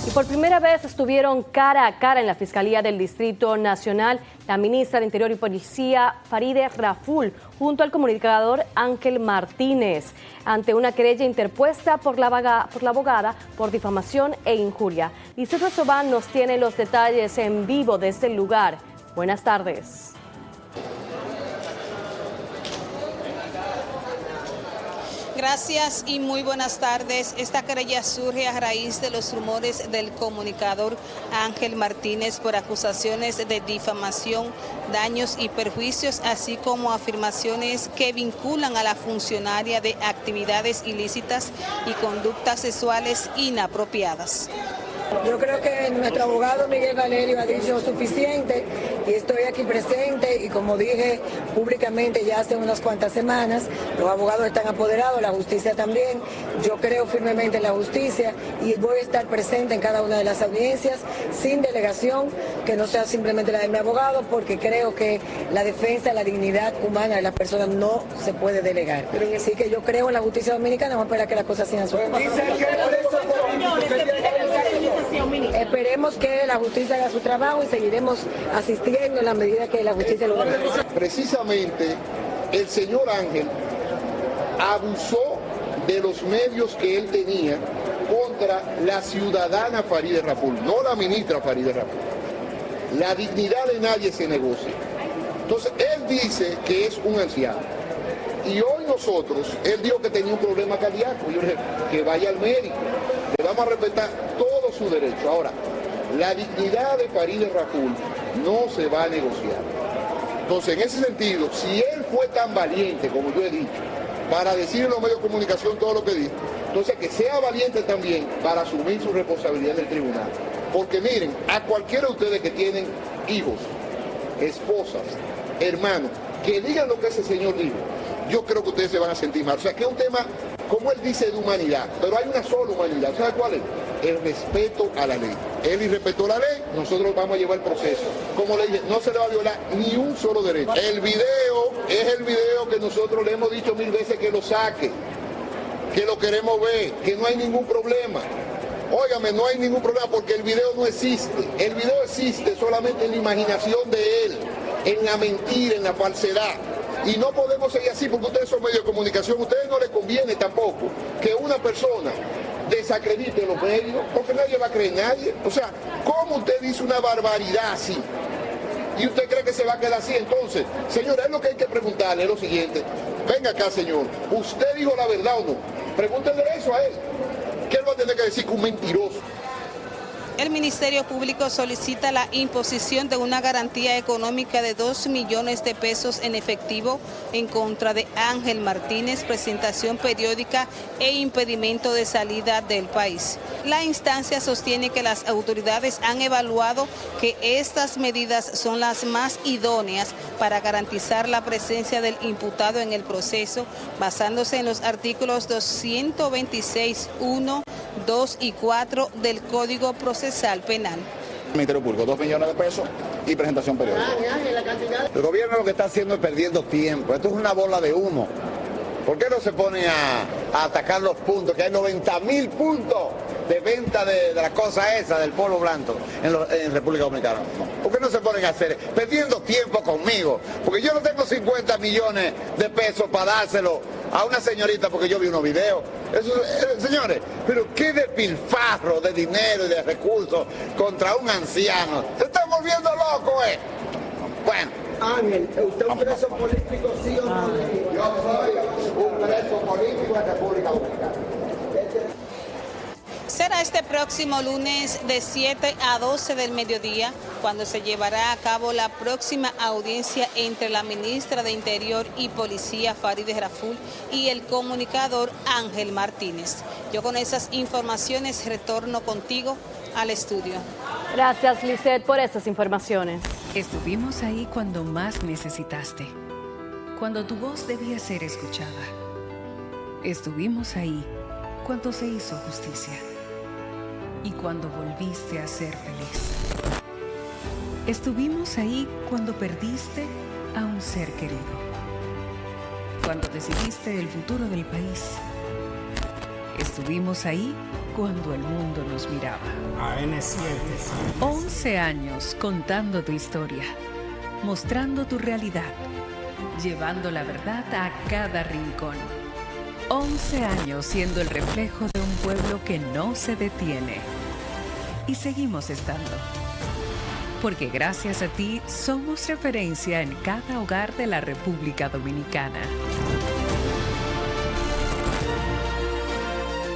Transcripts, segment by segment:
Y por primera vez estuvieron cara a cara en la Fiscalía del Distrito Nacional la ministra de Interior y Policía, Farideh Raful, junto al comunicador Ángel Martínez, ante una querella interpuesta por la abogada por difamación e injuria. Lizeth Resobán nos tiene los detalles en vivo desde el lugar. Buenas tardes. Gracias y muy buenas tardes. Esta querella surge a raíz de los rumores del comunicador Ángel Martínez por acusaciones de difamación, daños y perjuicios, así como afirmaciones que vinculan a la funcionaria de actividades ilícitas y conductas sexuales inapropiadas. Yo creo que nuestro abogado Miguel Valerio ha dicho suficiente y estoy aquí presente y como dije públicamente ya hace unas cuantas semanas, los abogados están apoderados, la justicia también. Yo creo firmemente en la justicia y voy a estar presente en cada una de las audiencias sin delegación, que no sea simplemente la de mi abogado, porque creo que la defensa de la dignidad humana de las personas no se puede delegar. Así que yo creo en la justicia dominicana, vamos a esperar que las cosas sigan sucediendo. Esperemos que la justicia haga su trabajo y seguiremos asistiendo en la medida que la justicia lo haga. Precisamente el señor Ángel abusó de los medios que él tenía contra la ciudadana Farideh Raful, no la ministra Farideh Raful. La dignidad de nadie se negocia. Entonces él dice que es un anciano. Y hoy nosotros, él dijo que tenía un problema cardíaco. Yo le dije que vaya al médico. Le vamos a respetar todo su derecho. Ahora, la dignidad de Farideh Raful no se va a negociar. Entonces, en ese sentido, si él fue tan valiente, como yo he dicho, para decir en los medios de comunicación todo lo que dijo, entonces que sea valiente también para asumir su responsabilidad en el tribunal. Porque miren, a cualquiera de ustedes que tienen hijos, esposas, hermanos, que digan lo que ese señor dijo, yo creo que ustedes se van a sentir mal. O sea, que es un tema, como él dice, de humanidad. Pero hay una sola humanidad. ¿Sabe cuál es? El respeto a la ley. Él irrespetó la ley, nosotros vamos a llevar el proceso. Como le dije, no se le va a violar ni un solo derecho. El video es el video que nosotros le hemos dicho 1000 veces que lo saque, que lo queremos ver, que no hay ningún problema. Óigame, no hay ningún problema porque el video no existe. El video existe solamente en la imaginación de él, en la mentira, en la falsedad. Y no podemos seguir así porque ustedes son medios de comunicación, a ustedes no les conviene tampoco que una persona desacredite los medios, porque nadie va a creer en nadie. O sea, ¿cómo usted dice una barbaridad así? Y usted cree que se va a quedar así. Entonces, señora, es lo que hay que preguntarle, es lo siguiente. Venga acá, señor, ¿usted dijo la verdad o no? Pregúntele eso a él. ¿Qué él va a tener que decir que un mentiroso? El Ministerio Público solicita la imposición de una garantía económica de 2 millones de pesos en efectivo en contra de Ángel Martínez, presentación periódica e impedimento de salida del país. La instancia sostiene que las autoridades han evaluado que estas medidas son las más idóneas para garantizar la presencia del imputado en el proceso, basándose en los artículos 226.1, 2 y 4 del Código Procesal Penal. Ministerio Público, 2 millones de pesos y presentación periódica. El gobierno lo que está haciendo es perdiendo tiempo. Esto es una bola de humo. ¿Por qué no se pone a atacar los puntos? Que hay 90.000 puntos de venta de la cosa esa, del polvo blanco, en República Dominicana. ¿Por qué no se ponen a hacer? Perdiendo tiempo conmigo. Porque yo no tengo 50 millones de pesos para dárselo a una señorita porque yo vi unos videos. Señores, pero qué despilfarro de dinero y de recursos contra un anciano. Se está volviendo loco, ¿eh? Bueno. Ángel, ¿usted es un preso político, sí o no? Yo soy un preso político de República Dominicana. Será este próximo lunes de 7 a 12 del mediodía cuando se llevará a cabo la próxima audiencia entre la ministra de Interior y Policía, Farideh Raful, y el comunicador Ángel Martínez. Yo con esas informaciones retorno contigo al estudio. Gracias, Lizeth, por estas informaciones. Estuvimos ahí cuando más necesitaste, cuando tu voz debía ser escuchada. Estuvimos ahí cuando se hizo justicia y cuando volviste a ser feliz. Estuvimos ahí cuando perdiste a un ser querido, cuando decidiste el futuro del país. Estuvimos ahí cuando el mundo nos miraba. AN7. 11 años contando tu historia, mostrando tu realidad, llevando la verdad a cada rincón. 11 años siendo el reflejo de un pueblo que no se detiene. Y seguimos estando. Porque gracias a ti somos referencia en cada hogar de la República Dominicana.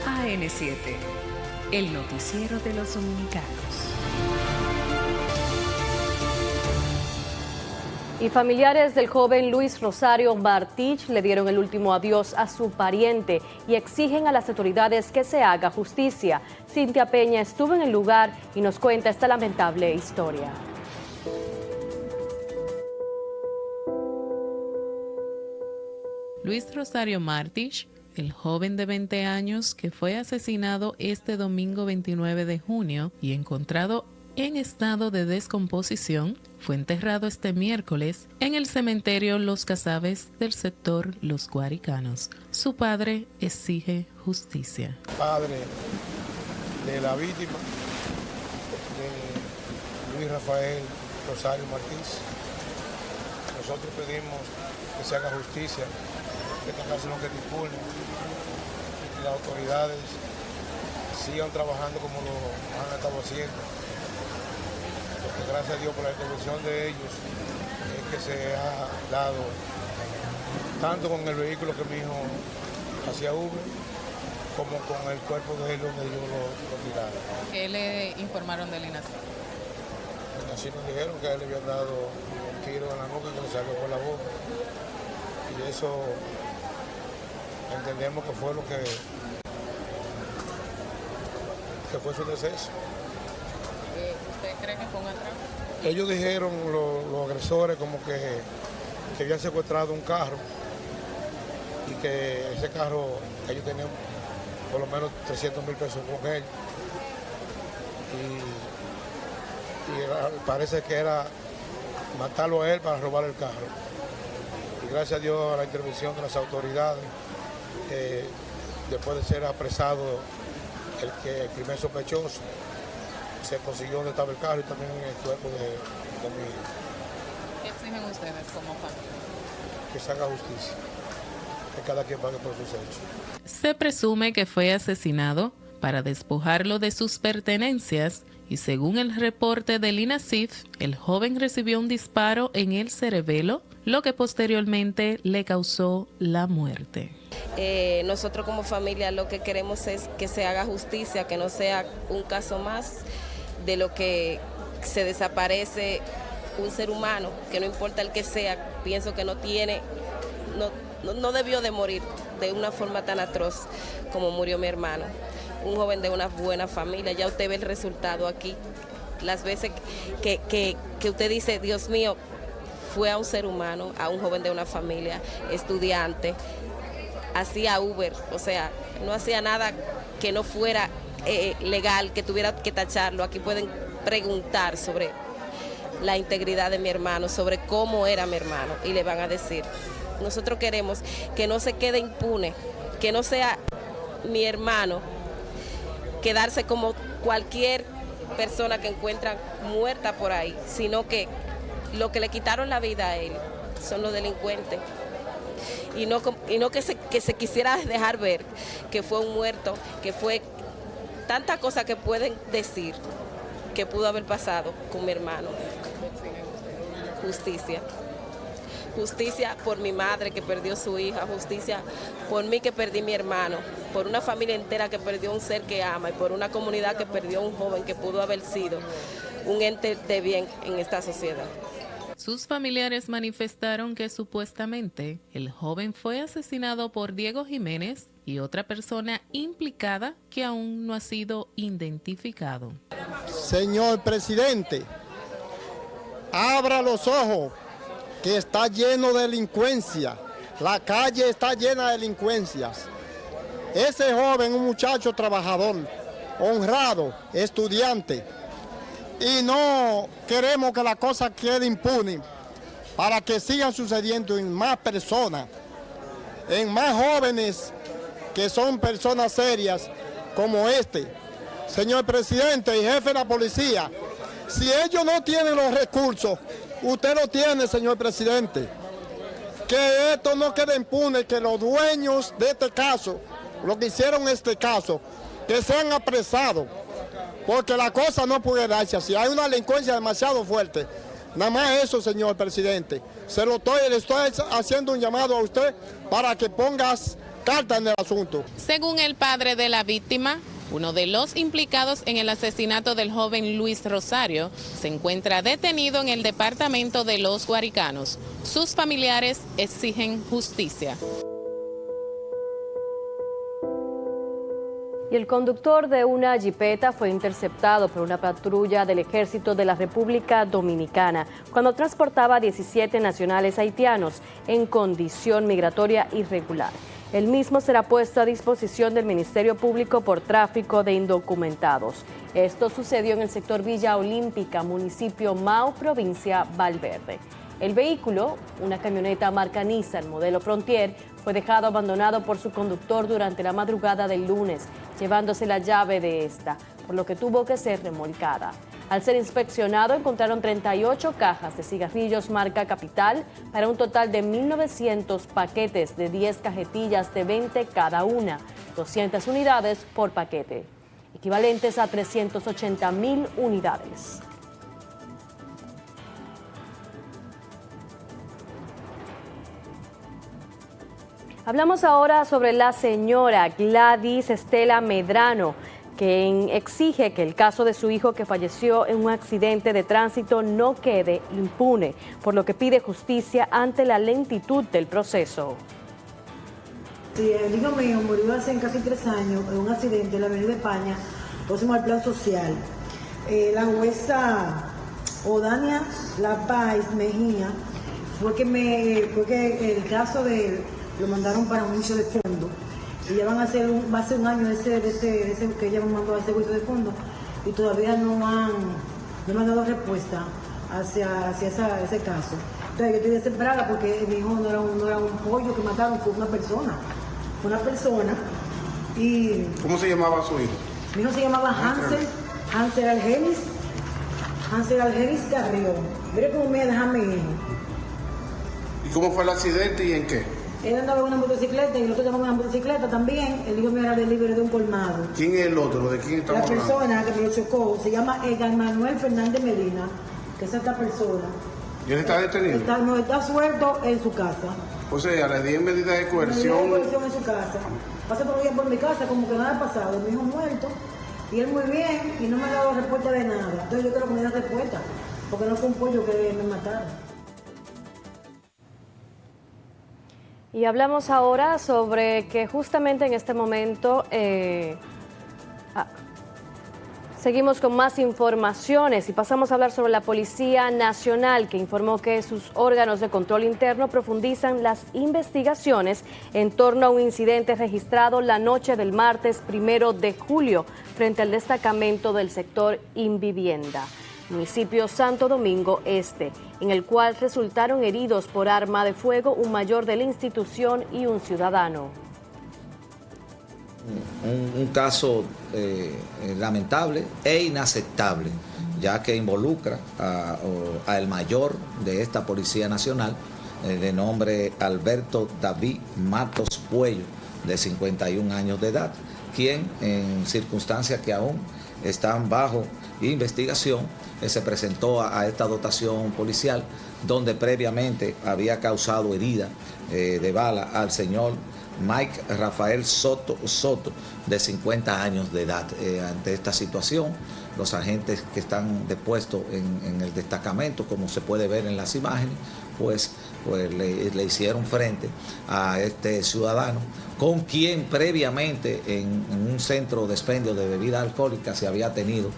AN7, el noticiero de los dominicanos. Y familiares del joven Luis Rosario Martich le dieron el último adiós a su pariente y exigen a las autoridades que se haga justicia. Cintia Peña estuvo en el lugar y nos cuenta esta lamentable historia. Luis Rosario Martich, el joven de 20 años que fue asesinado este domingo 29 de junio y encontrado en estado de descomposición, fue enterrado este miércoles en el cementerio Los Casabes del sector Los Guaricanos. Su padre exige justicia. Padre de la víctima, de Luis Rafael Rosario Martich, nosotros pedimos que se haga justicia, que esta caso no quede impune, que las autoridades sigan trabajando como lo han estado haciendo. Porque gracias a Dios por la intervención de ellos es que se ha dado tanto con el vehículo que mi hijo hacía Uber como con el cuerpo de él donde ellos lo tiraron. ¿Qué le informaron del INACI? Así nos dijeron que a él le habían dado un tiro en la nuca que le salió por la boca y eso entendemos que fue lo que fue su deceso. ¿Usted cree que fue un atraco? Ellos dijeron, los agresores, como que habían secuestrado un carro y que ese carro, ellos tenían por lo menos 300,000 pesos con él. Y parece que era matarlo a él para robar el carro. Y gracias a Dios a la intervención de las autoridades, después de ser apresado el primer sospechoso, se consiguió donde estaba el carro y también el cuerpo de mi hijo. ¿Qué exigen ustedes como familia? Que se haga justicia, que cada quien pague por sus hechos. Se presume que fue asesinado para despojarlo de sus pertenencias y según el reporte del INACIF, el joven recibió un disparo en el cerebelo, lo que posteriormente le causó la muerte. Nosotros como familia lo que queremos es que se haga justicia, que no sea un caso más de lo que se desaparece un ser humano, que no importa el que sea, pienso que no debió de morir de una forma tan atroz como murió mi hermano, un joven de una buena familia. Ya usted ve el resultado aquí, las veces que usted dice, Dios mío, fue a un ser humano, a un joven de una familia, estudiante, hacía Uber, o sea, no hacía nada que no fuera legal, que tuviera que tacharlo. Aquí pueden preguntar sobre la integridad de mi hermano, sobre cómo era mi hermano, y le van a decir. Nosotros queremos que no se quede impune, que no sea mi hermano quedarse como cualquier persona que encuentran muerta por ahí, sino que lo que le quitaron la vida a él son los delincuentes. Y no que se quisiera dejar ver que fue un muerto, que fue tantas cosas que pueden decir que pudo haber pasado con mi hermano. Justicia. Justicia por mi madre que perdió su hija, justicia por mí que perdí mi hermano, por una familia entera que perdió un ser que ama y por una comunidad que perdió un joven que pudo haber sido un ente de bien en esta sociedad. Sus familiares manifestaron que supuestamente el joven fue asesinado por Diego Jiménez y otra persona implicada que aún no ha sido identificado. Señor presidente, abra los ojos, que está lleno de delincuencia. La calle está llena de delincuencias. Ese joven, un muchacho trabajador, honrado, estudiante, y no queremos que la cosa quede impune para que sigan sucediendo en más personas, en más jóvenes que son personas serias como este. Señor presidente y jefe de la policía, si ellos no tienen los recursos, usted lo tiene, señor presidente. Que esto no quede impune, que los dueños de este caso, lo que hicieron este caso, que sean apresados, porque la cosa no puede darse así. Hay una delincuencia demasiado fuerte. Nada más eso, señor presidente. Le estoy haciendo un llamado a usted para que pongas carta en el asunto. Según el padre de la víctima, uno de los implicados en el asesinato del joven Luis Rosario se encuentra detenido en el departamento de Los Guaricanos. Sus familiares exigen justicia. Y el conductor de una jipeta fue interceptado por una patrulla del Ejército de la República Dominicana cuando transportaba a 17 nacionales haitianos en condición migratoria irregular. El mismo será puesto a disposición del Ministerio Público por tráfico de indocumentados. Esto sucedió en el sector Villa Olímpica, municipio Mao, provincia Valverde. El vehículo, una camioneta marca Nissan modelo Frontier, fue dejado abandonado por su conductor durante la madrugada del lunes, llevándose la llave de esta, por lo que tuvo que ser remolcada. Al ser inspeccionado, encontraron 38 cajas de cigarrillos marca Capital para un total de 1.900 paquetes de 10 cajetillas de 20 cada una, 200 unidades por paquete, equivalentes a 380.000 unidades. Hablamos ahora sobre la señora Gladys Estela Medrano, quien exige que el caso de su hijo que falleció en un accidente de tránsito no quede impune, por lo que pide justicia ante la lentitud del proceso. Sí, el hijo mío murió hace casi 3 años en un accidente en la Avenida España, próximo al Plan Social. La jueza Odania La Paz Mejía fue que el caso de lo mandaron para un juicio de fondo. Y ya va a ser un año ese que ella me mandó a ese juicio de fondo y todavía no me han dado respuesta hacia ese caso. Entonces yo estoy desesperada porque mi hijo no era un pollo que mataron, fue una persona. Fue una persona y... ¿Cómo se llamaba su hijo? Mi hijo se llamaba Hansel Algenis Carrión. Mire cómo me deja mi hijo. ¿Y cómo fue el accidente y en qué? Él andaba en una motocicleta y nosotros llevamos una motocicleta también. El hijo mío era delivery de un colmado. ¿Quién es el otro? ¿De quién estamos hablando? La persona que me lo chocó se llama Edgar Manuel Fernández Medina, que es esta persona. ¿Y él está detenido? Está suelto en su casa. O sea, le di en medida de coerción. Medida de coerción en su casa. Pasa todo el día por mi casa como que nada ha pasado. Mi hijo muerto y él muy bien y no me ha dado respuesta de nada. Entonces yo quiero que me dé respuesta, porque no fue un pollo que me mataron. Y hablamos ahora sobre que justamente en este momento seguimos con más informaciones y pasamos a hablar sobre la Policía Nacional, que informó que sus órganos de control interno profundizan las investigaciones en torno a un incidente registrado la noche del martes 1 de julio frente al destacamento del sector Invivienda, municipio Santo Domingo Este, en el cual resultaron heridos por arma de fuego un mayor de la institución y un ciudadano. Un caso lamentable e inaceptable, ya que involucra al mayor de esta Policía Nacional, de nombre Alberto David Matos Puello, de 51 años de edad, quien en circunstancias que aún están bajo investigación, se presentó a esta dotación policial, donde previamente había causado herida de bala al señor Mike Rafael Soto, de 50 años de edad. Ante esta situación, los agentes que están depuestos en el destacamento, como se puede ver en las imágenes, pues le hicieron frente a este ciudadano, con quien previamente en un centro de expendio de bebida alcohólica se había tenido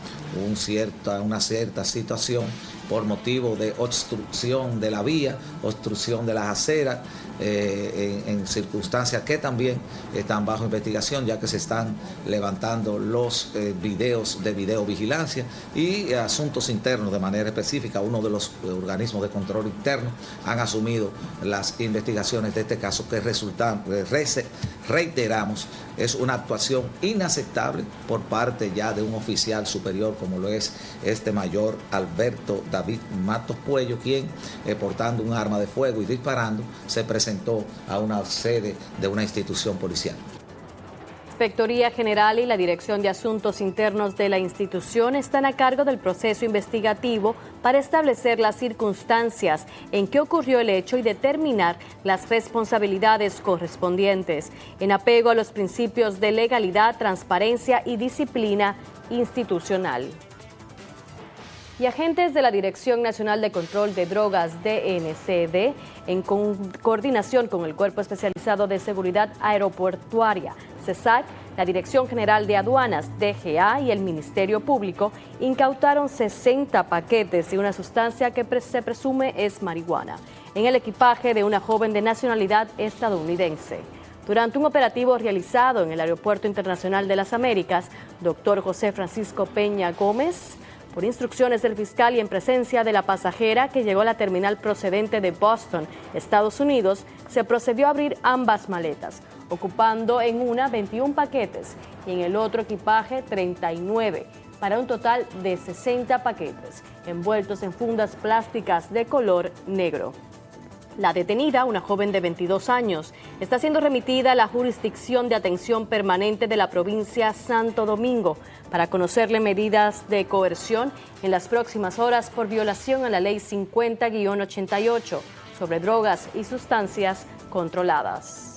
una cierta situación por motivo de obstrucción de la vía, obstrucción de las aceras, en circunstancias que también están bajo investigación, ya que se están levantando los videos de videovigilancia vigilancia y asuntos internos de manera específica. Uno de los organismos de control interno han asumido las investigaciones de este caso que reiteramos, es una actuación inaceptable por parte ya de un oficial superior como lo es este mayor Alberto David Matos Puello, quien portando un arma de fuego y disparando se presentó a una sede de una institución policial. La Inspectoría General y la Dirección de Asuntos Internos de la institución están a cargo del proceso investigativo para establecer las circunstancias en que ocurrió el hecho y determinar las responsabilidades correspondientes, en apego a los principios de legalidad, transparencia y disciplina institucional. Y agentes de la Dirección Nacional de Control de Drogas, DNCD, en coordinación con el Cuerpo Especializado de Seguridad Aeroportuaria, CESAC, la Dirección General de Aduanas, DGA, y el Ministerio Público, incautaron 60 paquetes de una sustancia que se presume es marihuana, en el equipaje de una joven de nacionalidad estadounidense. Durante un operativo realizado en el Aeropuerto Internacional de las Américas, Dr. José Francisco Peña Gómez, por instrucciones del fiscal y en presencia de la pasajera que llegó a la terminal procedente de Boston, Estados Unidos, se procedió a abrir ambas maletas, ocupando en una 21 paquetes y en el otro equipaje 39, para un total de 60 paquetes, envueltos en fundas plásticas de color negro. La detenida, una joven de 22 años, está siendo remitida a la Jurisdicción de Atención Permanente de la provincia Santo Domingo para conocerle medidas de coerción en las próximas horas por violación a la Ley 50-88 sobre drogas y sustancias controladas.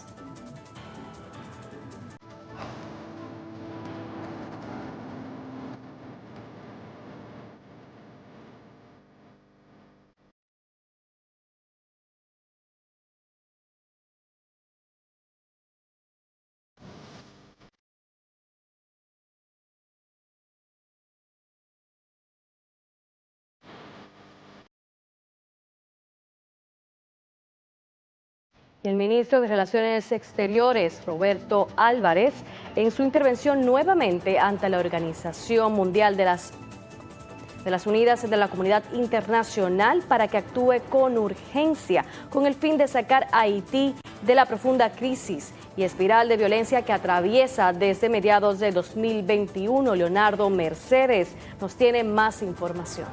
El ministro de Relaciones Exteriores, Roberto Álvarez, en su intervención nuevamente ante la Organización Mundial de las Unidas de la Comunidad Internacional para que actúe con urgencia con el fin de sacar a Haití de la profunda crisis y espiral de violencia que atraviesa desde mediados de 2021. Leonardo Mercedes nos tiene más información.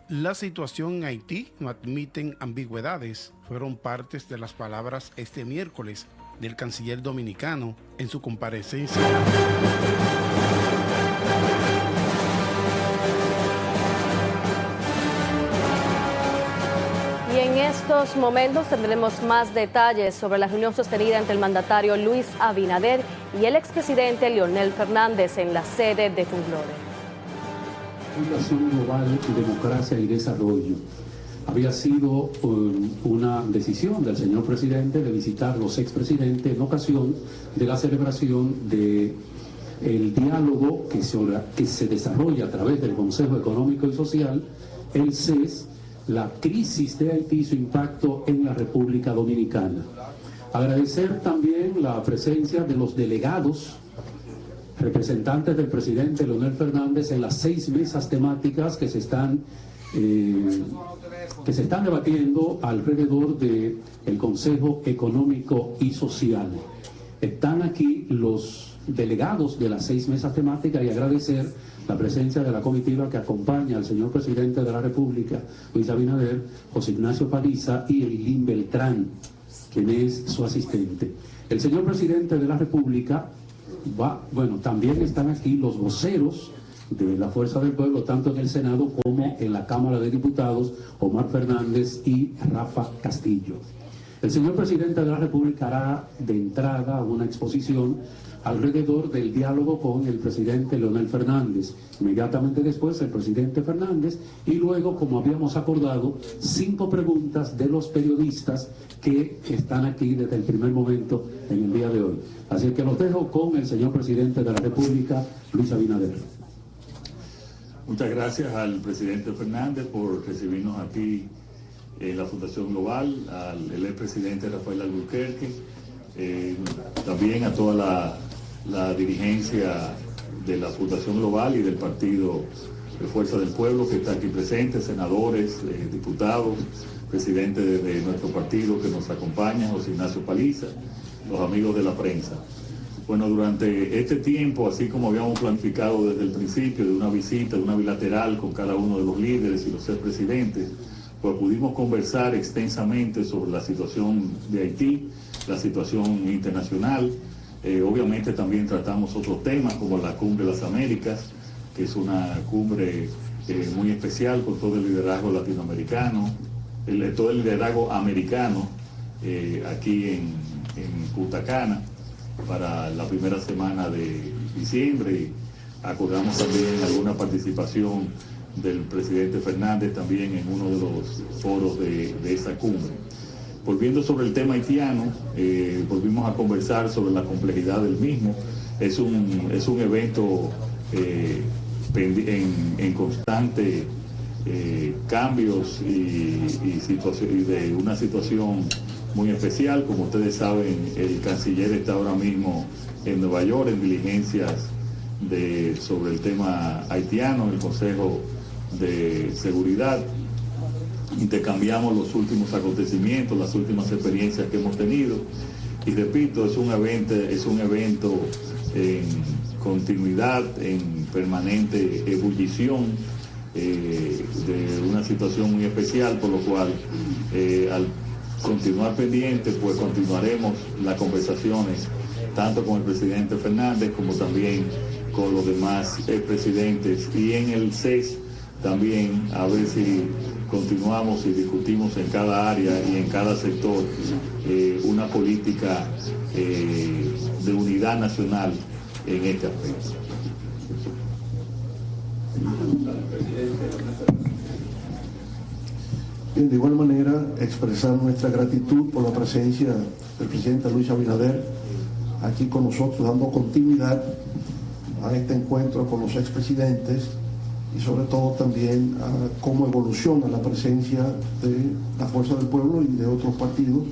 La situación en Haití no admiten ambigüedades, fueron partes de las palabras este miércoles del canciller dominicano en su comparecencia. Y en estos momentos tendremos más detalles sobre la reunión sostenida entre el mandatario Luis Abinader y el expresidente Leonel Fernández en la sede de Funglode. Fundación Global de Democracia y Desarrollo. Había sido una decisión del señor presidente de visitar los expresidentes en ocasión de la celebración del diálogo que se desarrolla a través del Consejo Económico y Social, el CES, la crisis de Haití y su impacto en la República Dominicana. Agradecer también la presencia de los delegados representantes del presidente Leonel Fernández en las 6 mesas temáticas que se están debatiendo alrededor del Consejo Económico y Social. Están aquí los delegados de las 6 mesas temáticas y agradecer la presencia de la comitiva que acompaña al señor presidente de la República, Luis Abinader, José Ignacio Paliza y Elilín Beltrán, quien es su asistente. El señor presidente de la República también están aquí los voceros de la Fuerza del Pueblo, tanto en el Senado como en la Cámara de Diputados, Omar Fernández y Rafa Castillo. El señor presidente de la República hará de entrada una exposición alrededor del diálogo con el presidente Leonel Fernández. Inmediatamente después el presidente Fernández y luego, como habíamos acordado, 5 preguntas de los periodistas que están aquí desde el primer momento en el día de hoy. Así que los dejo con el señor presidente de la República, Luis Abinader. Muchas gracias al presidente Fernández por recibirnos aquí en la Fundación Global, al expresidente Rafael Albuquerque, también a toda la dirigencia de la Fundación Global y del Partido de Fuerza del Pueblo que está aquí presente, senadores, diputados, presidente de nuestro partido que nos acompaña, José Ignacio Paliza, los amigos de la prensa. Bueno, durante este tiempo, así como habíamos planificado desde el principio de una visita, de una bilateral con cada uno de los líderes y los expresidentes, pues pudimos conversar extensamente sobre la situación de Haití, la situación internacional. Obviamente también tratamos otros temas como la Cumbre de las Américas, que es una cumbre muy especial con todo el liderazgo latinoamericano, todo el liderazgo americano aquí en Punta Cana para la primera semana de diciembre. Acordamos también alguna participación del presidente Fernández también en uno de los foros de esa cumbre. Volviendo sobre el tema haitiano, volvimos a conversar sobre la complejidad del mismo. Es un evento en constante cambios y de una situación muy especial. Como ustedes saben, el canciller está ahora mismo en Nueva York en diligencias sobre el tema haitiano en el Consejo de Seguridad. Intercambiamos los últimos acontecimientos, las últimas experiencias que hemos tenido, y repito, es un evento en continuidad, en permanente ebullición de una situación muy especial, por lo cual al continuar pendiente, pues continuaremos las conversaciones tanto con el presidente Fernández como también con los demás presidentes, y en el CES también a ver si continuamos y discutimos en cada área y en cada sector una política de unidad nacional en este aspecto. Bien, de igual manera, expresar nuestra gratitud por la presencia del presidente Luis Abinader aquí con nosotros, dando continuidad a este encuentro con los expresidentes y sobre todo también a cómo evoluciona la presencia de la Fuerza del Pueblo y de otros partidos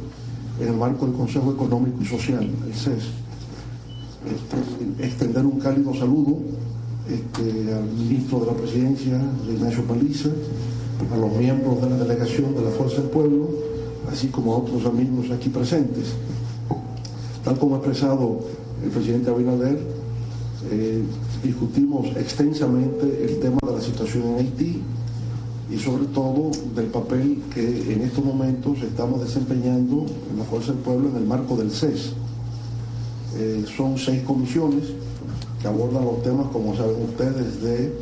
en el marco del Consejo Económico y Social, el CES. Extender un cálido saludo al ministro de la Presidencia, Ignacio Paliza, a los miembros de la delegación de la Fuerza del Pueblo, así como a otros amigos aquí presentes. Tal como ha expresado el presidente Abinader, discutimos extensamente el tema de la situación en Haití y sobre todo del papel que en estos momentos estamos desempeñando en la Fuerza del Pueblo en el marco del CES. Son 6 comisiones que abordan los temas, como saben ustedes,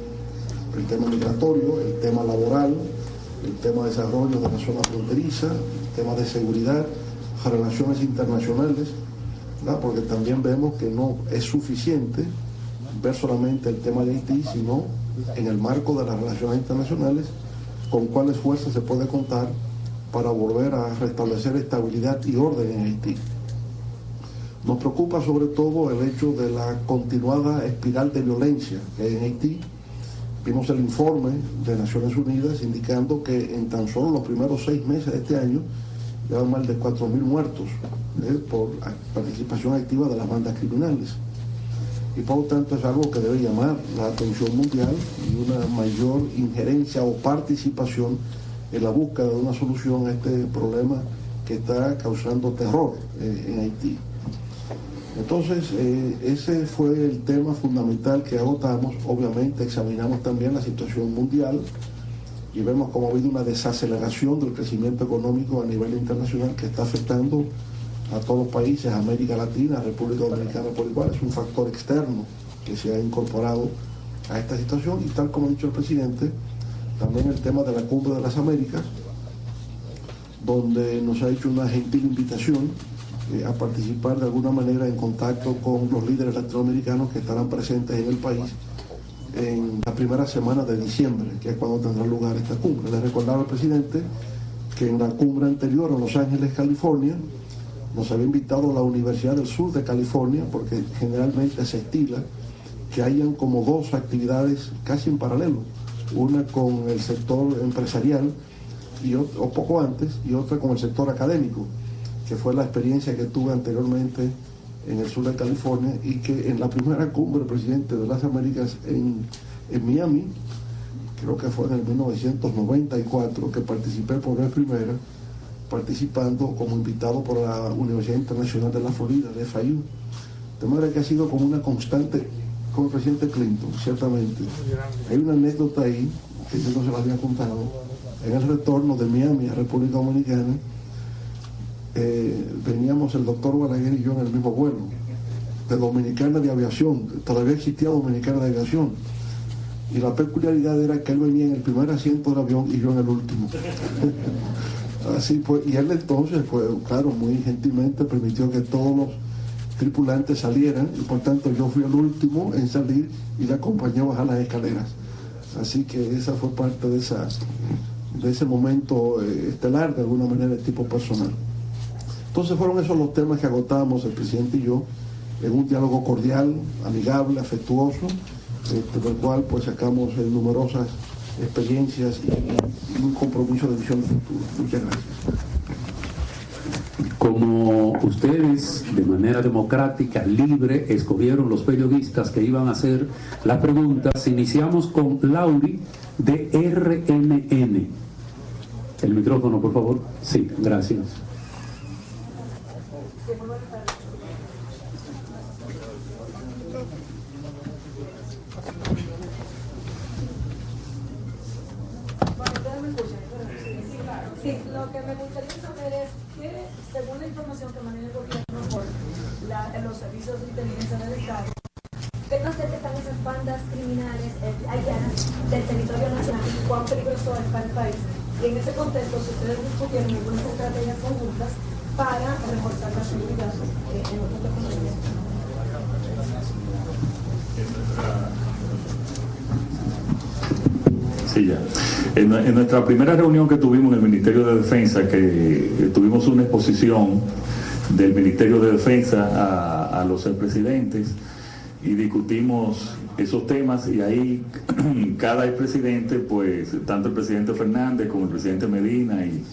el tema migratorio, el tema laboral, el tema de desarrollo de la zona fronteriza, el tema de seguridad, relaciones internacionales, ¿verdad? Porque también vemos que no es suficiente ver solamente el tema de Haití, sino en el marco de las relaciones internacionales, con cuáles fuerzas se puede contar para volver a restablecer estabilidad y orden en Haití. Nos preocupa sobre todo el hecho de la continuada espiral de violencia que hay en Haití. Vimos el informe de Naciones Unidas indicando que en tan solo los primeros 6 meses de este año ya van más de 4.000 muertos por participación activa de las bandas criminales. Y por lo tanto es algo que debe llamar la atención mundial y una mayor injerencia o participación en la búsqueda de una solución a este problema que está causando terror en Haití. Entonces, ese fue el tema fundamental que agotamos. Obviamente examinamos también la situación mundial y vemos cómo ha habido una desaceleración del crecimiento económico a nivel internacional que está afectando a todos los países, América Latina, República Dominicana por igual. Es un factor externo que se ha incorporado a esta situación y tal como ha dicho el presidente, también el tema de la Cumbre de las Américas, donde nos ha hecho una gentil invitación a participar de alguna manera en contacto con los líderes latinoamericanos que estarán presentes en el país en la primera semana de diciembre, que es cuando tendrá lugar esta cumbre. Les recordaba al presidente que en la cumbre anterior en Los Ángeles, California, nos había invitado la Universidad del Sur de California, porque generalmente se estila que hayan como 2 actividades casi en paralelo, una con el sector empresarial o poco antes, y otra con el sector académico. que fue la experiencia que tuve anteriormente en el sur de California, y que en la primera cumbre presidente de las Américas en Miami, creo que fue en el 1994, que participé por vez primera, participando como invitado por la Universidad Internacional de la Florida, de FIU. De manera que ha sido como una constante con el presidente Clinton, ciertamente. Hay una anécdota ahí, que yo no se la había contado, en el retorno de Miami a República Dominicana, veníamos el doctor Balaguer y yo en el mismo vuelo, de Dominicana de Aviación, todavía existía Dominicana de Aviación, y la peculiaridad era que él venía en el primer asiento del avión y yo en el último. Así pues, y él entonces, pues claro, muy gentilmente permitió que todos los tripulantes salieran, y por tanto yo fui el último en salir y le acompañé a bajar las escaleras. Así que esa fue parte de ese momento estelar, de alguna manera, de tipo personal. Entonces fueron esos los temas que agotábamos el presidente y yo, en un diálogo cordial, amigable, afectuoso, del cual pues sacamos numerosas experiencias y un compromiso de visión de futuro. Muchas gracias. Como ustedes, de manera democrática, libre, escogieron los periodistas que iban a hacer las preguntas, iniciamos con Lauri de RNN. El micrófono, por favor. Sí, gracias. Sí, lo que me gustaría saber es que, según la información que maneja el gobierno por los servicios de inteligencia del Estado, ¿qué tan cerca están esas bandas criminales allanas del territorio nacional y cuán peligroso es para el país? Y en ese contexto, si ustedes discutieron algunas estrategias conjuntas para reforzar la seguridad en otros departamentos. Sí, ya. En nuestra primera reunión que tuvimos en el Ministerio de Defensa, que tuvimos una exposición del Ministerio de Defensa a los presidentes y discutimos esos temas, y ahí cada expresidente, pues tanto el presidente Fernández como el presidente Medina y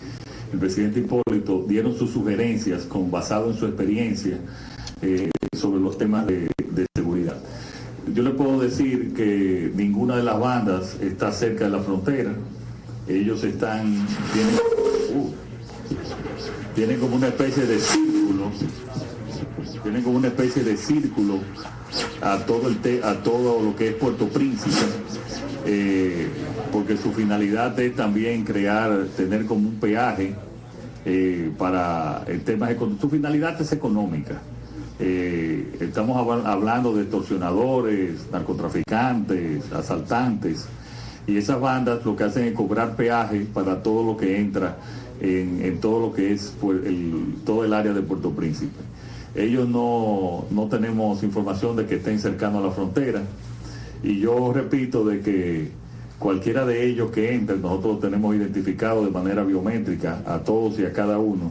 el presidente Hipólito dieron sus sugerencias basado en su experiencia sobre los temas de seguridad. Yo le puedo decir que ninguna de las bandas está cerca de la frontera. Ellos tienen como una especie de círculo, a todo lo que es Puerto Príncipe, porque su finalidad es también tener como un peaje para el tema económico. Su finalidad es económica. Estamos hablando de extorsionadores, narcotraficantes, asaltantes, y esas bandas lo que hacen es cobrar peaje para todo lo que entra en todo lo que es todo el área de Puerto Príncipe. Ellos no tenemos información de que estén cercanos a la frontera, y yo repito de que cualquiera de ellos que entre, nosotros tenemos identificado de manera biométrica a todos y a cada uno,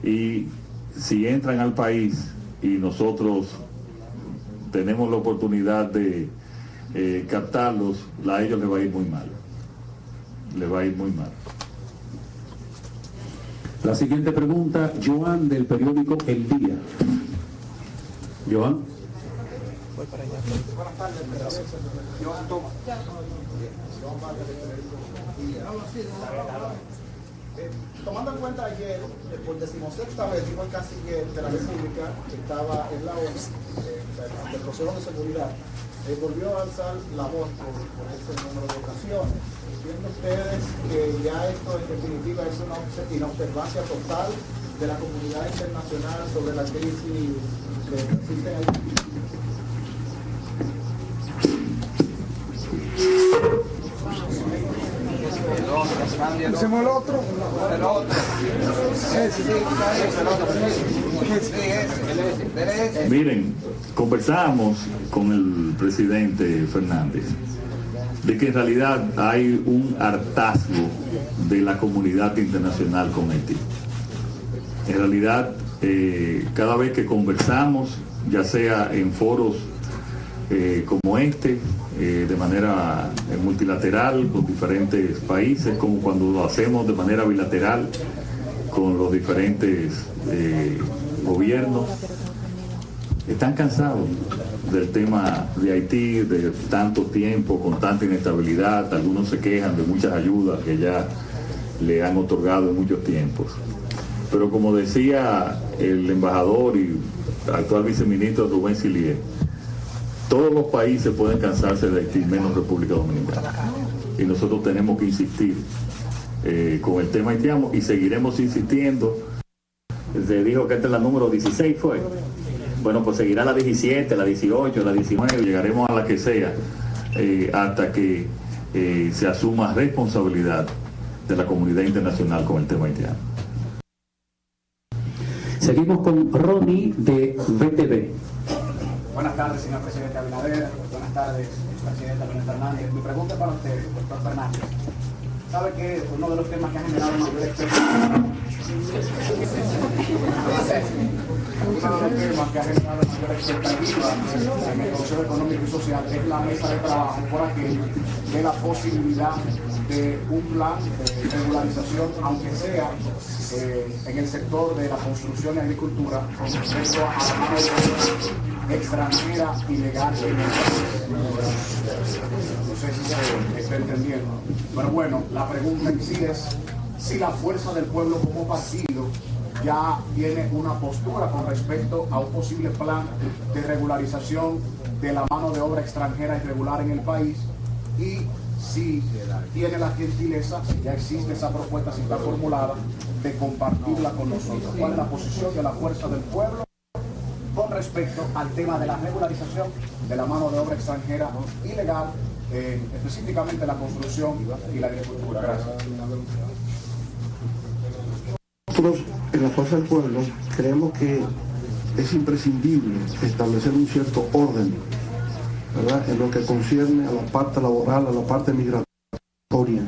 y si entran al país y nosotros tenemos la oportunidad de captarlos, a ellos les va a ir muy mal. Les va a ir muy mal. La siguiente pregunta, Joan, del periódico El Día. Joan. Voy para allá. Buenas tardes, Joan Toma. Tomando en cuenta ayer, por 16ª vez, dijo el canciller de la República, que estaba en la ONU, del Consejo de Seguridad, volvió a alzar la voz por ese número de ocasiones. Entienden ustedes que ya esto en definitiva es una inobservancia total de la comunidad internacional sobre la crisis que existe ahí. ¿Hacemos el otro? El otro. Miren, conversamos con el presidente Fernández de que en realidad hay un hartazgo de la comunidad internacional con Haití. En realidad, cada vez que conversamos, ya sea en foros como este, de manera multilateral con diferentes países, como cuando lo hacemos de manera bilateral con los diferentes gobiernos, están cansados del tema de Haití, de tanto tiempo, con tanta inestabilidad. Algunos se quejan de muchas ayudas que ya le han otorgado en muchos tiempos. Pero como decía el embajador y actual viceministro Rubén Silier, todos los países pueden cansarse de Haití, menos República Dominicana. Y nosotros tenemos que insistir con el tema haitiano y seguiremos insistiendo. Se dijo que esta es la número 16, ¿fue? Bueno, pues seguirá la 17, la 18, la 19, llegaremos a la que sea, hasta que se asuma responsabilidad de la comunidad internacional con el tema haitiano. Seguimos con Ronnie de BTV. Buenas tardes, señor presidente Abinader. Buenas tardes, presidente Abinader Fernández. Mi pregunta es para usted, doctor Fernández. ¿Sabe que uno de los temas que ha generado mayor expectativa en el Consejo Económico y Social es la mesa de trabajo por aquello de la posibilidad de un plan de regularización, aunque sea en el sector de la construcción y agricultura, con respecto a la mano de obra extranjera ilegal en el país? No sé si se está entendiendo. Pero bueno, la pregunta en sí es si la Fuerza del Pueblo como partido ya tiene una postura con respecto a un posible plan de regularización de la mano de obra extranjera irregular en el país, y si tiene la gentileza, si ya existe esa propuesta, si está formulada, de compartirla con nosotros. ¿Cuál es la posición de la Fuerza del Pueblo con respecto al tema de la regularización de la mano de obra extranjera ilegal, específicamente la construcción y la agricultura? Gracias. Nosotros en la Fuerza del Pueblo creemos que es imprescindible establecer un cierto orden, ¿verdad?, en lo que concierne a la parte laboral, a la parte migratoria.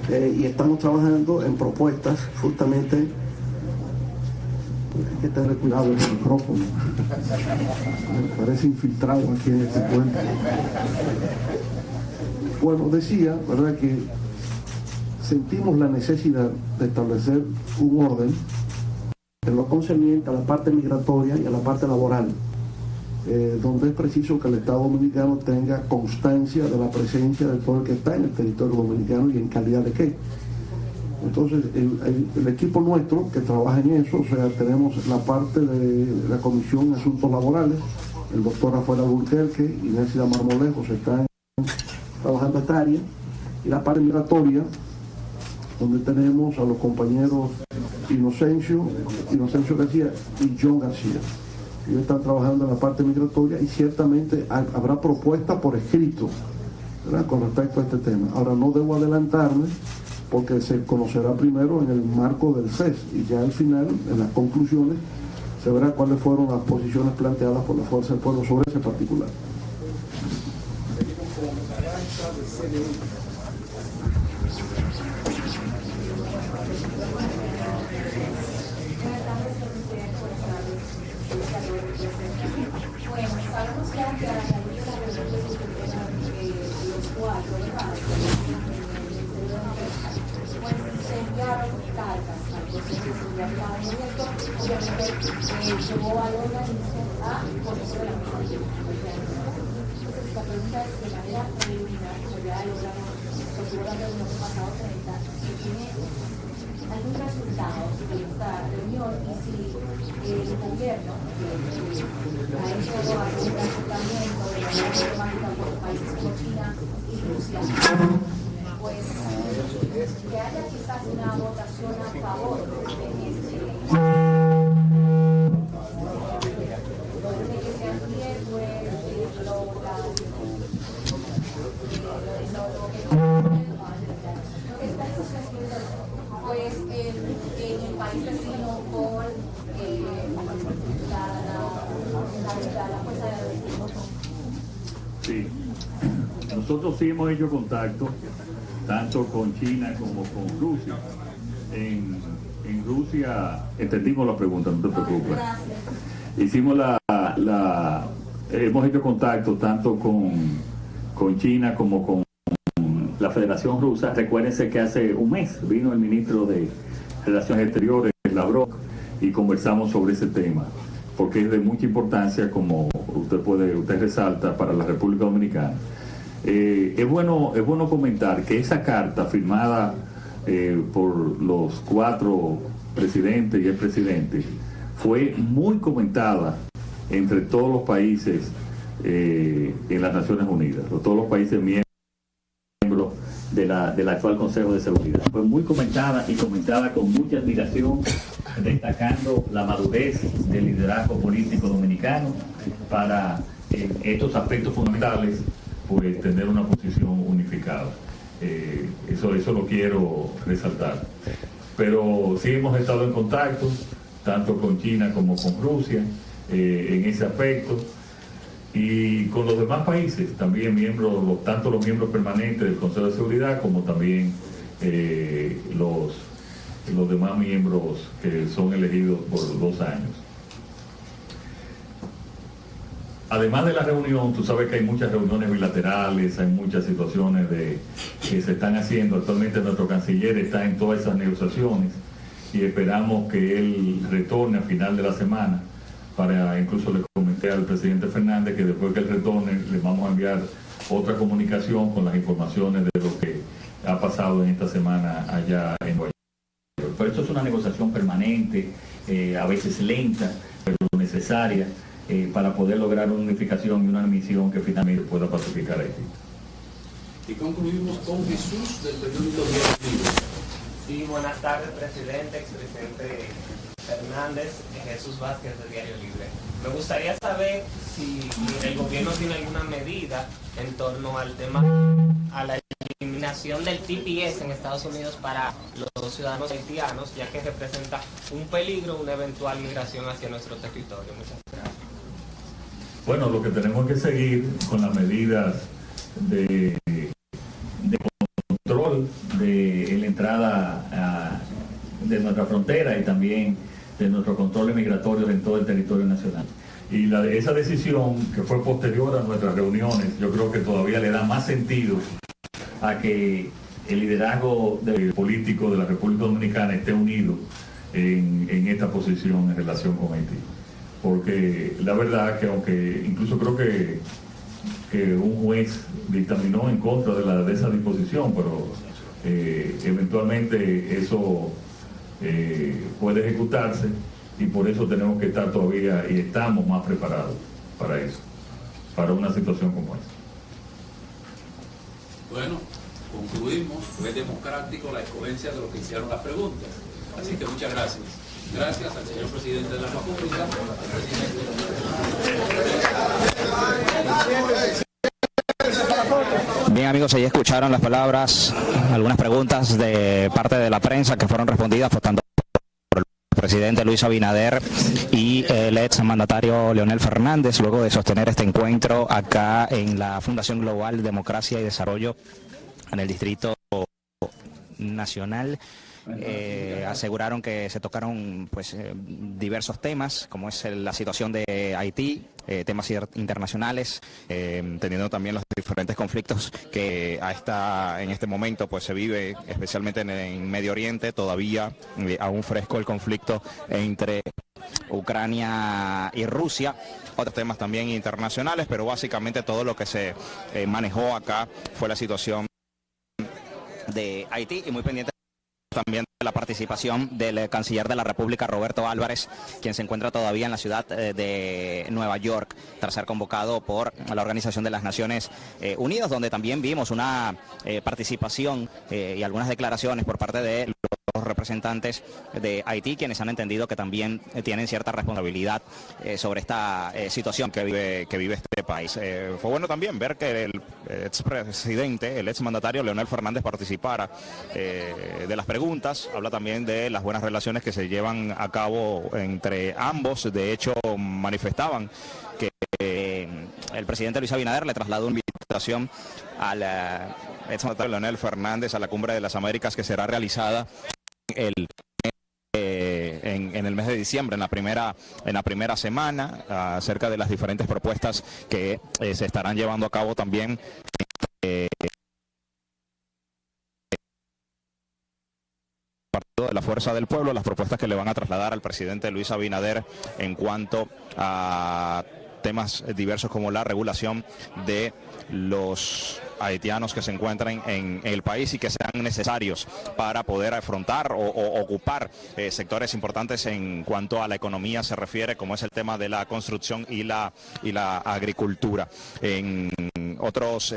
Y estamos trabajando en propuestas justamente. Hay que tener cuidado con el micrófono. Me parece infiltrado aquí en este puente. Bueno, decía, ¿verdad?, que sentimos la necesidad de establecer un orden en lo concerniente a la parte migratoria y a la parte laboral, donde es preciso que el Estado Dominicano tenga constancia de la presencia de todo el que está en el territorio dominicano y en calidad de qué. Entonces, el equipo nuestro que trabaja en eso, o sea, tenemos la parte de la Comisión de Asuntos Laborales, el doctor Rafael Alburquerque y Nésida Marmolejos están trabajando esta área, y la parte migratoria, donde tenemos a los compañeros Inocencio García y John García. Ellos están trabajando en la parte migratoria y ciertamente habrá propuesta por escrito, ¿verdad?, con respecto a este tema. Ahora, no debo adelantarme porque se conocerá primero en el marco del CES y ya al final, en las conclusiones, se verá cuáles fueron las posiciones planteadas por la Fuerza del Pueblo sobre ese particular. Bueno, sabemos ya que a la raíz de la reunión de los cuatro, ¿verdad?, pues se enviaron cartas al Consejo de Seguridad y esto obviamente llevó al organismo a conocer la misma. Entonces la pregunta es, de manera preliminar, como ya el órgano sostuvo la reunión pasado 30, si tiene algún resultado de esta reunión y si el gobierno ha hecho algún acercamiento de manera diplomática por países como China y Rusia, pues que haya quizás una votación a favor de este que se amplíe pues en el país vecino con la fuerza de Sí, nosotros sí hemos hecho contacto tanto con China como con Rusia. En Rusia entendimos la pregunta, no te preocupes. Hicimos hemos hecho contacto tanto con China como con la Federación Rusa. Recuérdense que hace un mes vino el ministro de Relaciones Exteriores, Lavrov, y conversamos sobre ese tema, porque es de mucha importancia, como usted resalta, para la República Dominicana. Es bueno comentar que esa carta firmada por los 4 presidentes y el presidente fue muy comentada entre todos los países en las Naciones Unidas, todos los países miembros del actual Consejo de Seguridad. Fue muy comentada y comentada con mucha admiración, destacando la madurez del liderazgo político dominicano para estos aspectos fundamentales, pues tener una posición unificada. Eso lo quiero resaltar. Pero sí hemos estado en contacto, tanto con China como con Rusia, en ese aspecto, y con los demás países, también tanto los miembros permanentes del Consejo de Seguridad como también los demás miembros que son elegidos por 2 años. Además de la reunión, tú sabes que hay muchas reuniones bilaterales, hay muchas situaciones que se están haciendo. Actualmente nuestro canciller está en todas esas negociaciones y esperamos que él retorne a final de la semana. Incluso le comenté al presidente Fernández que después que él retorne le vamos a enviar otra comunicación con las informaciones de lo que ha pasado en esta semana allá en Nueva York. Pero esto es una negociación permanente, a veces lenta, pero necesaria para poder lograr una unificación y una misión que finalmente pueda pacificar Haití. Y concluimos con Jesús del periódico Diario Libre. Sí, buenas tardes, presidente, expresidente Fernández, Jesús Vázquez de Diario Libre. Me gustaría saber si el gobierno tiene alguna medida en torno al tema, a la eliminación del TPS en Estados Unidos para los ciudadanos haitianos, ya que representa un peligro, una eventual migración hacia nuestro territorio. Muchas gracias. Bueno, lo que tenemos que seguir con las medidas de control de la entrada de nuestra frontera y también de nuestro control migratorio en todo el territorio nacional. Y esa decisión, que fue posterior a nuestras reuniones, yo creo que todavía le da más sentido a que el liderazgo político de la República Dominicana esté unido en esta posición en relación con Haití. Porque la verdad que aunque incluso creo que un juez dictaminó en contra de esa disposición, pero eventualmente eso puede ejecutarse y por eso tenemos que estar todavía y estamos más preparados para eso, para una situación como esa. Bueno, concluimos, fue democrático la escogencia de los que hicieron las preguntas. Así que muchas gracias. Gracias al señor presidente de la República. Bien, amigos, ahí escucharon las palabras, algunas preguntas de parte de la prensa que fueron respondidas por tanto por el presidente Luis Abinader y el ex mandatario Leonel Fernández, luego de sostener este encuentro acá en la Fundación Global Democracia y Desarrollo en el Distrito Nacional. Aseguraron que se tocaron diversos temas, como es la situación de Haití, temas internacionales, teniendo también los diferentes conflictos que en este momento se vive, especialmente en Medio Oriente, todavía aún fresco el conflicto entre Ucrania y Rusia, otros temas también internacionales, pero básicamente todo lo que se manejó acá fue la situación de Haití, y muy pendiente también de la participación del canciller de la República, Roberto Álvarez, quien se encuentra todavía en la ciudad de Nueva York, tras ser convocado por la Organización de las Naciones Unidas, donde también vimos una participación y algunas declaraciones por parte de los representantes de Haití, quienes han entendido que también tienen cierta responsabilidad sobre esta situación que vive este país. Fue bueno también ver que el expresidente, el exmandatario Leonel Fernández participara de las preguntas. Habla también de las buenas relaciones que se llevan a cabo entre ambos. De hecho, manifestaban que el presidente Luis Abinader le trasladó una invitación al exmandatario Leonel Fernández a la Cumbre de las Américas, que será realizada en el mes de diciembre, en la primera semana, acerca de las diferentes propuestas que se estarán llevando a cabo también de la Fuerza del Pueblo, las propuestas que le van a trasladar al presidente Luis Abinader en cuanto a temas diversos como la regulación de los haitianos que se encuentran en el país y que sean necesarios para poder afrontar o ocupar sectores importantes en cuanto a la economía se refiere, como es el tema de la construcción y la agricultura. En otros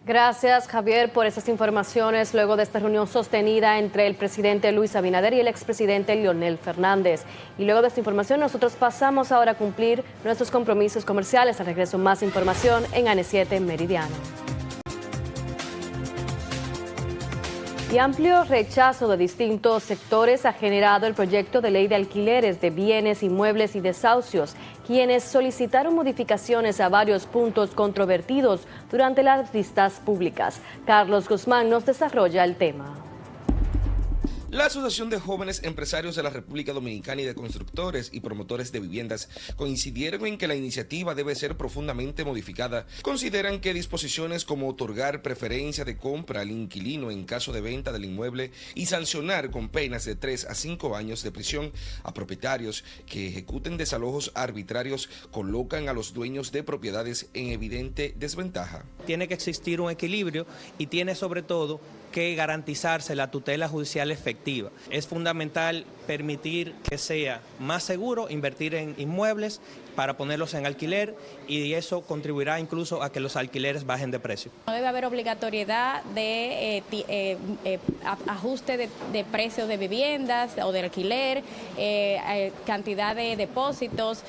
Gracias, Javier, por esas informaciones luego de esta reunión sostenida entre el presidente Luis Abinader y el expresidente Leonel Fernández. Y luego de esta información, nosotros pasamos ahora a cumplir nuestros compromisos comerciales. Al regreso, más información en AN7 Meridiano. Y amplio rechazo de distintos sectores ha generado el proyecto de ley de alquileres de bienes, inmuebles y desahucios, quienes solicitaron modificaciones a varios puntos controvertidos durante las vistas públicas. Carlos Guzmán nos desarrolla el tema. La Asociación de Jóvenes Empresarios de la República Dominicana y de constructores y promotores de viviendas coincidieron en que la iniciativa debe ser profundamente modificada. Consideran que disposiciones como otorgar preferencia de compra al inquilino en caso de venta del inmueble y sancionar con penas de 3 a 5 años de prisión a propietarios que ejecuten desalojos arbitrarios colocan a los dueños de propiedades en evidente desventaja. Tiene que existir un equilibrio y tiene sobre todo que garantizarse la tutela judicial efectiva. Es fundamental permitir que sea más seguro invertir en inmuebles para ponerlos en alquiler y eso contribuirá incluso a que los alquileres bajen de precio. No debe haber obligatoriedad de ajuste de precios de viviendas o de alquiler, cantidad de depósitos,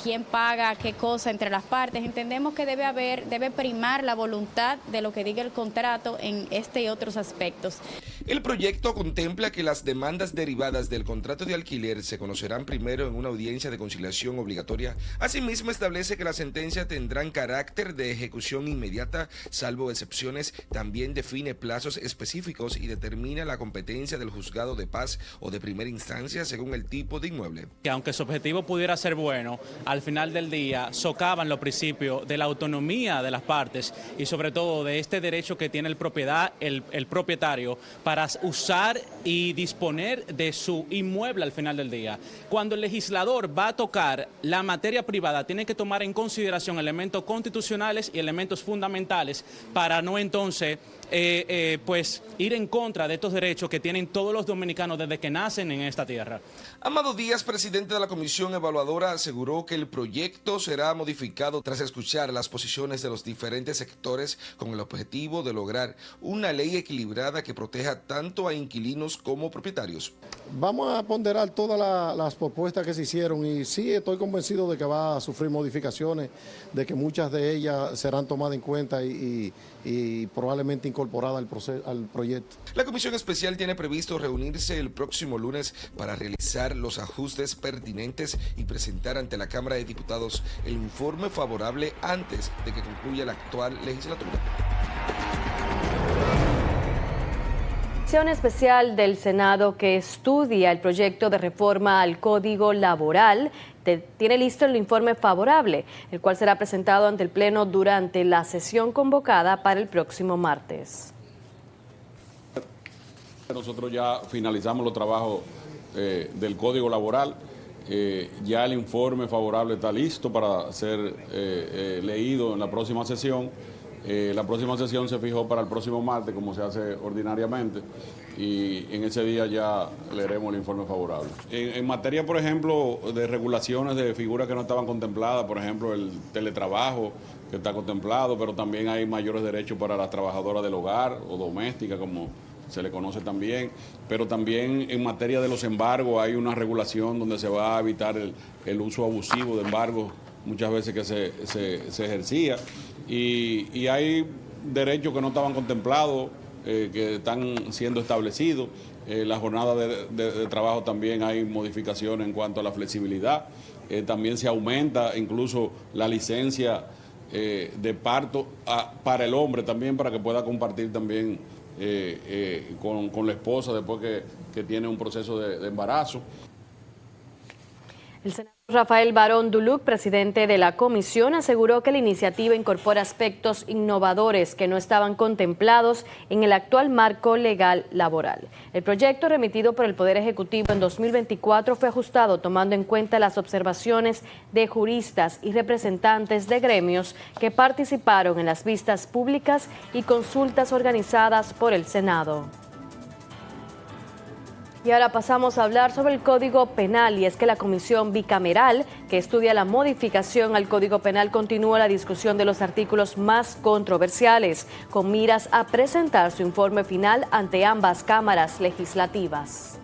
quién paga qué cosa entre las partes. Entendemos que debe primar la voluntad de lo que diga el contrato en este y otros aspectos. El proyecto contempla que las demandas derivadas del contrato de alquiler se conocerán primero en una audiencia de conciliación obligatoria. Asimismo, establece que la sentencia tendrán carácter de ejecución inmediata, salvo excepciones. También define plazos específicos y determina la competencia del juzgado de paz o de primera instancia según el tipo de inmueble. Que aunque su objetivo pudiera ser bueno, al final del día socavan los principios de la autonomía de las partes y sobre todo de este derecho que tiene el propietario para usar y disponer de su inmueble al final del día. Cuando el legislador va a tocar la materia privada, tiene que tomar en consideración elementos constitucionales y elementos fundamentales para no entonces pues ir en contra de estos derechos que tienen todos los dominicanos desde que nacen en esta tierra. Amado Díaz, presidente de la Comisión Evaluadora, aseguró que el proyecto será modificado tras escuchar las posiciones de los diferentes sectores con el objetivo de lograr una ley equilibrada que proteja tanto a inquilinos como propietarios. Vamos a ponderar todas las propuestas que se hicieron y sí estoy convencido de que va a sufrir modificaciones, de que muchas de ellas serán tomadas en cuenta y probablemente incorporadas al proyecto. La Comisión Especial tiene previsto reunirse el próximo lunes para realizar los ajustes pertinentes y presentar ante la Cámara de Diputados el informe favorable antes de que concluya la actual legislatura. Comisión Especial del Senado que estudia el proyecto de reforma al Código Laboral tiene listo el informe favorable, el cual será presentado ante el Pleno durante la sesión convocada para el próximo martes. Nosotros ya finalizamos los trabajos del Código Laboral. Ya el informe favorable está listo para ser leído en la próxima sesión. La próxima sesión se fijó para el próximo martes, como se hace ordinariamente, y en ese día ya leeremos el informe favorable. En materia, por ejemplo, de regulaciones de figuras que no estaban contempladas, por ejemplo, el teletrabajo, que está contemplado, pero también hay mayores derechos para las trabajadoras del hogar o domésticas, como se le conoce también, pero también en materia de los embargos hay una regulación donde se va a evitar el uso abusivo de embargos, muchas veces que se ejercía, y hay derechos que no estaban contemplados, que están siendo establecidos. La jornada de trabajo también hay modificaciones en cuanto a la flexibilidad, también se aumenta incluso la licencia de parto para el hombre también, para que pueda compartir también con la esposa después que tiene un proceso de embarazo. El senador Rafael Barón Duluc, presidente de la comisión, aseguró que la iniciativa incorpora aspectos innovadores que no estaban contemplados en el actual marco legal laboral. El proyecto remitido por el Poder Ejecutivo en 2024 fue ajustado tomando en cuenta las observaciones de juristas y representantes de gremios que participaron en las vistas públicas y consultas organizadas por el Senado. Y ahora pasamos a hablar sobre el Código Penal, y es que la Comisión Bicameral que estudia la modificación al Código Penal continúa la discusión de los artículos más controversiales, con miras a presentar su informe final ante ambas cámaras legislativas.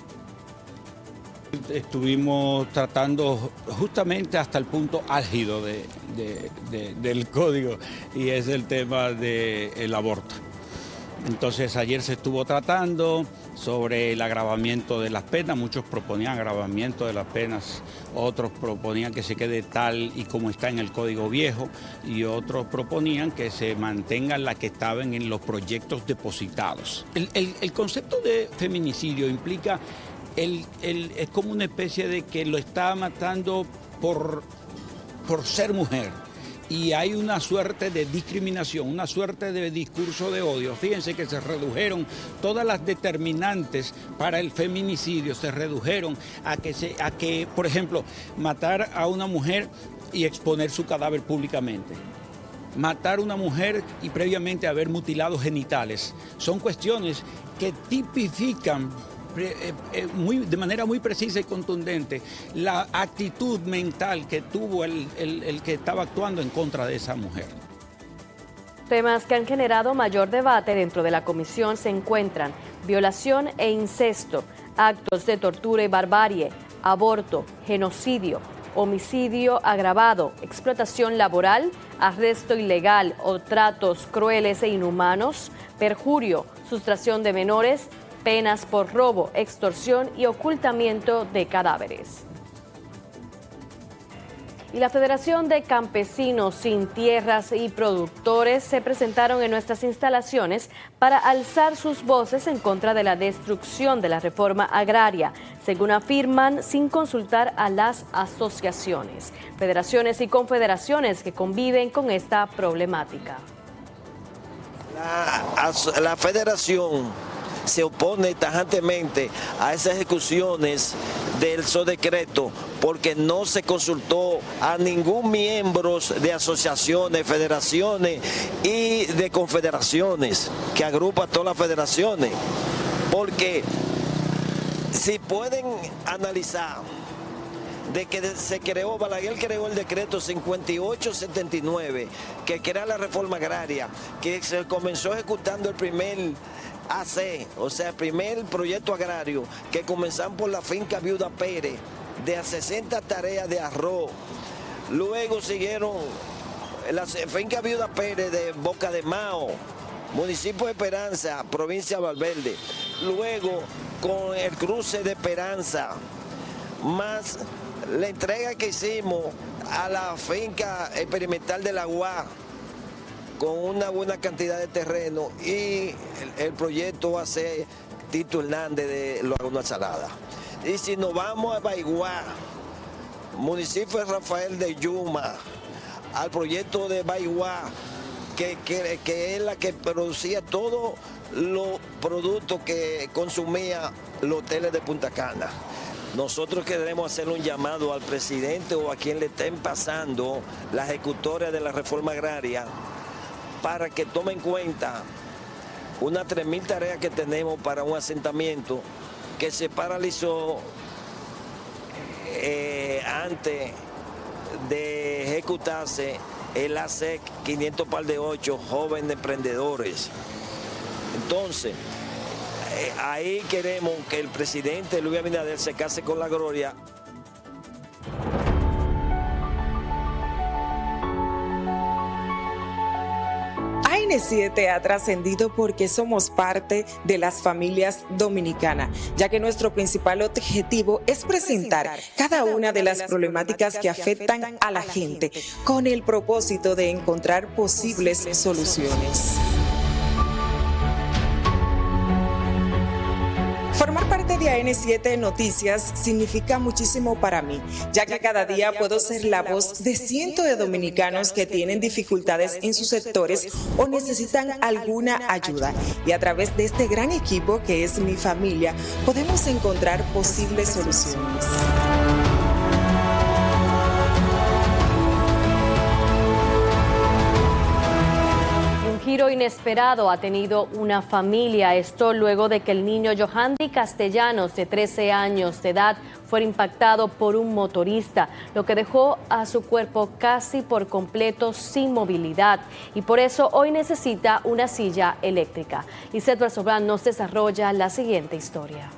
Estuvimos tratando justamente hasta el punto álgido del código, y es el tema del aborto. Entonces ayer se estuvo tratando sobre el agravamiento de las penas. Muchos proponían agravamiento de las penas, otros proponían que se quede tal y como está en el Código Viejo, y otros proponían que se mantengan las que estaban en los proyectos depositados. El concepto de feminicidio implica, es como una especie de que lo está matando por ser mujer. Y hay una suerte de discriminación, una suerte de discurso de odio. Fíjense que se redujeron todas las determinantes para el feminicidio, se redujeron a que, por ejemplo, matar a una mujer y exponer su cadáver públicamente. Matar a una mujer y previamente haber mutilado genitales. Son cuestiones que tipifican de manera muy precisa y contundente la actitud mental que tuvo el que estaba actuando en contra de esa mujer. Temas que han generado mayor debate dentro de la comisión se encuentran violación e incesto, actos de tortura y barbarie, aborto, genocidio, homicidio agravado, explotación laboral, arresto ilegal o tratos crueles e inhumanos, perjurio, sustracción de menores, penas por robo, extorsión y ocultamiento de cadáveres. Y la Federación de Campesinos Sin Tierras y Productores se presentaron en nuestras instalaciones para alzar sus voces en contra de la destrucción de la reforma agraria, según afirman, sin consultar a las asociaciones, federaciones y confederaciones que conviven con esta problemática. La federación se opone tajantemente a esas ejecuciones del decreto porque no se consultó a ningún miembro de asociaciones, federaciones y de confederaciones que agrupa todas las federaciones. Porque si pueden analizar de que se creó, Balaguer creó el decreto 5879 que crea la reforma agraria, que se comenzó ejecutando el primer AC, o sea, el primer proyecto agrario, que comenzaron por la finca Viuda Pérez, de a 60 tareas de arroz. Luego siguieron la finca Viuda Pérez de Boca de Mao, municipio de Esperanza, provincia de Valverde. Luego con el cruce de Esperanza, más la entrega que hicimos a la finca experimental de la UA, con una buena cantidad de terreno, y el proyecto AC Tito Hernández de Laguna Salada. Y si nos vamos a Baigua, municipio de Rafael de Yuma, al proyecto de Baigua, que es la que producía todos los productos que consumía los hoteles de Punta Cana. Nosotros queremos hacer un llamado al presidente o a quien le estén pasando la ejecutoria de la reforma agraria, para que tomen en cuenta unas 3.000 tareas que tenemos para un asentamiento que se paralizó antes de ejecutarse el ASEC 500 par de 8 jóvenes emprendedores. Entonces, ahí queremos que el presidente Luis Abinader se case con la gloria. Hay AN7 ha trascendido porque somos parte de las familias dominicanas, ya que nuestro principal objetivo es presentar cada una de las problemáticas que afectan a la gente, con el propósito de encontrar posibles soluciones. Formar parte de AN7 Noticias significa muchísimo para mí, ya que cada día puedo ser la voz de cientos de dominicanos que tienen dificultades en sus sectores o necesitan alguna ayuda. Y a través de este gran equipo que es mi familia, podemos encontrar posibles soluciones. Giro inesperado ha tenido una familia, esto luego de que el niño Yohandy Castellanos, de 13 años de edad, fuera impactado por un motorista, lo que dejó a su cuerpo casi por completo sin movilidad y por eso hoy necesita una silla eléctrica. Lizeth Brazoban nos desarrolla la siguiente historia.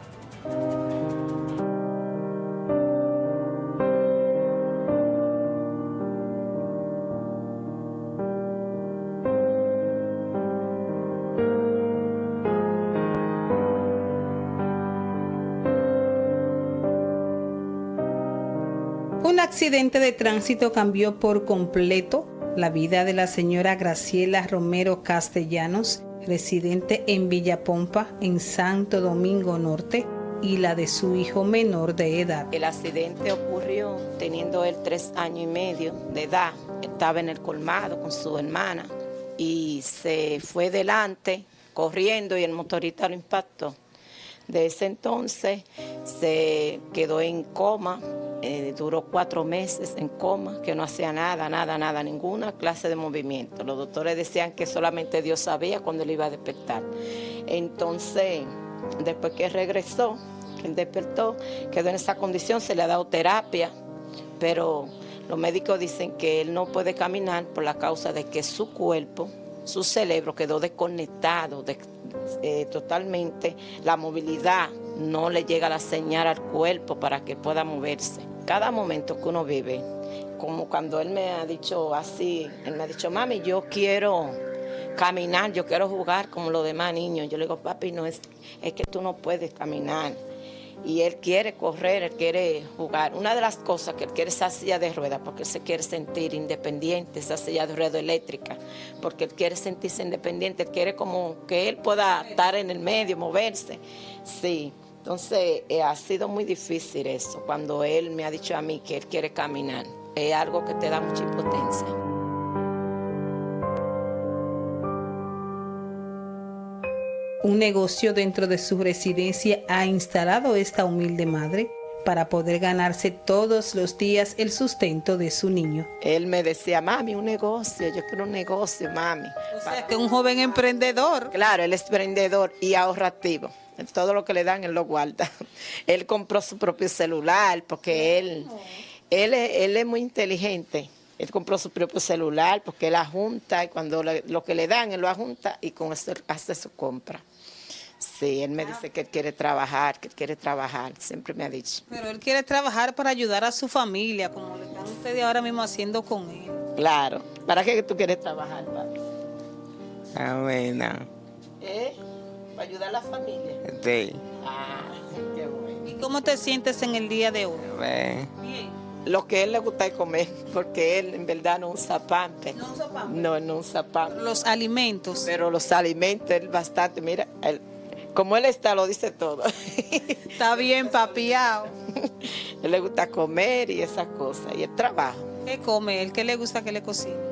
Un accidente de tránsito cambió por completo la vida de la señora Graciela Romero Castellanos, residente en Villapompa, en Santo Domingo Norte, y la de su hijo menor de edad. El accidente ocurrió teniendo él 3 años y medio de edad. Estaba en el colmado con su hermana y se fue delante corriendo y el motorista lo impactó. De ese entonces se quedó en coma. Duró 4 meses en coma, que no hacía nada, ninguna clase de movimiento. Los doctores decían que solamente Dios sabía cuándo él iba a despertar. Entonces, después que regresó, que él despertó, quedó en esa condición, se le ha dado terapia, pero los médicos dicen que él no puede caminar por la causa de que su cuerpo, su cerebro quedó desconectado totalmente, la movilidad no le llega la señal al cuerpo para que pueda moverse. Cada momento que uno vive, como cuando él me ha dicho así, él me ha dicho, mami, yo quiero caminar, yo quiero jugar como los demás niños. Yo le digo, papi, no es que tú no puedes caminar. Y él quiere correr, él quiere jugar. Una de las cosas que él quiere es esa silla de ruedas, porque él se quiere sentir independiente, esa silla de ruedas eléctrica, porque él quiere sentirse independiente, él quiere como que él pueda estar en el medio, moverse. Sí, entonces ha sido muy difícil eso, cuando él me ha dicho a mí que él quiere caminar. Es algo que te da mucha impotencia. Un negocio dentro de su residencia ha instalado esta humilde madre para poder ganarse todos los días el sustento de su niño. Él me decía, mami, un negocio, yo quiero un negocio, mami. O sea, que un joven emprendedor. Claro, él es emprendedor y ahorrativo. Todo lo que le dan, él lo guarda. Él compró su propio celular porque él es muy inteligente. Él compró su propio celular porque él ajunta y cuando lo que le dan, él lo ajunta y con eso hace su compra. Sí, él me dice que él quiere trabajar, siempre me ha dicho. Pero él quiere trabajar para ayudar a su familia, como lo están ustedes ahora mismo haciendo con él. Claro. ¿Para qué tú quieres trabajar, papi? Bueno. ¿Para ayudar a la familia? Sí. Ah, qué bueno. ¿Y cómo te sientes en el día de hoy? Bien. Lo que a él le gusta es comer, porque él en verdad no usa pan. ¿No usa pan? No, no usa pan. Los alimentos. Pero los alimentos, él bastante, mira, como él está, lo dice todo. Está bien papiado. Él le gusta comer y esas cosas, y el trabajo. ¿Qué come él? ¿Qué le gusta que le cocine?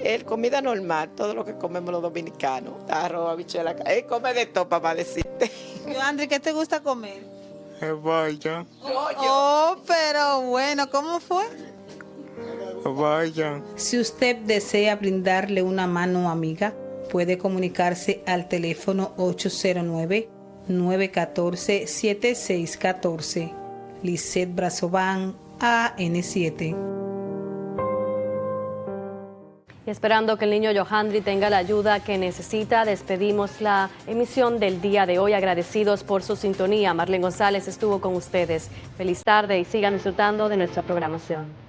Él, comida normal, todo lo que comemos los dominicanos. Arroz, habichuela, él come de todo, para decirte. Yohandry, ¿qué te gusta comer? El pollo. Oh, pero bueno, ¿cómo fue? El pollo. Si usted desea brindarle una mano amiga, puede comunicarse al teléfono 809-914-7614. Lizeth Brazoban, AN7. Y esperando que el niño Yohandry tenga la ayuda que necesita, despedimos la emisión del día de hoy. Agradecidos por su sintonía. Marlene González estuvo con ustedes. Feliz tarde y sigan disfrutando de nuestra programación.